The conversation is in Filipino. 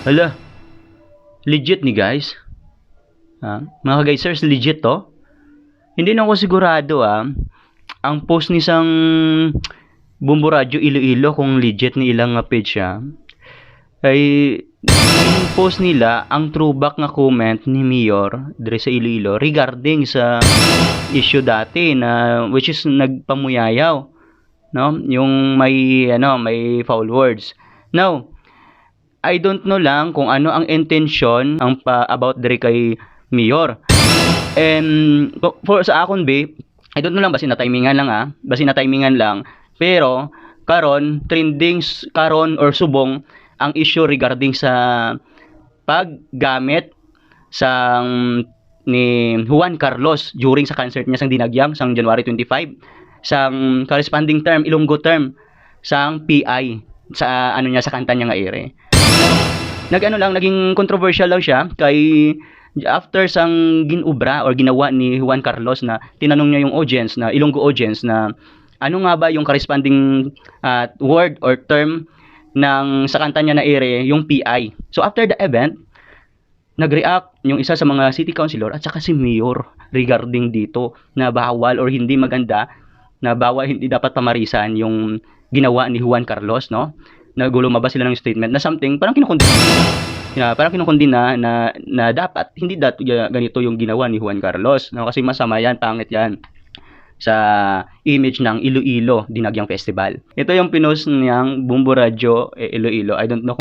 Hala, legit ni guys. Mga ka-guysers, legit to. Hindi na ako sigurado ang post ni sang Bumbo Radio Iloilo kung legit ni ilang nga page ay yung post nila ang throwback nga comment ni Mayor dire sa Iloilo regarding sa issue dati na which is nagpamuyayaw, no, yung may foul words. Now, I don't know lang kung ano ang intention ang about dire kay Mayor. And for sa akon I don't know lang basin na timingan lang pero karon trending karon or subong ang issue regarding sa paggamit sang ni Juan Carlos during sa concert niya sang Dinagyang sang January 25 sang corresponding term Ilonggo term sang PI sa sa kanta niya nga ere. Naging controversial lang siya kay after sang ginubra or ginawa ni Juan Carlos na tinanong niya yung audience na Ilonggo audience na ano nga ba yung corresponding word or term ng sa kanta niya na ere yung PI. So after the event, nag-react yung isa sa mga city councilor at saka si mayor regarding dito na bawal or hindi maganda, na bawal, hindi dapat pamarisan yung ginawa ni Juan Carlos, no? Lumabas sila ng statement na something parang kinukondina na dapat hindi ganito yung ginawa ni Juan Carlos, no? Kasi masama yan, pangit yan sa image ng Iloilo Dinagyang Festival. Ito yung pinost niyang Bumbo Radio Iloilo. I don't know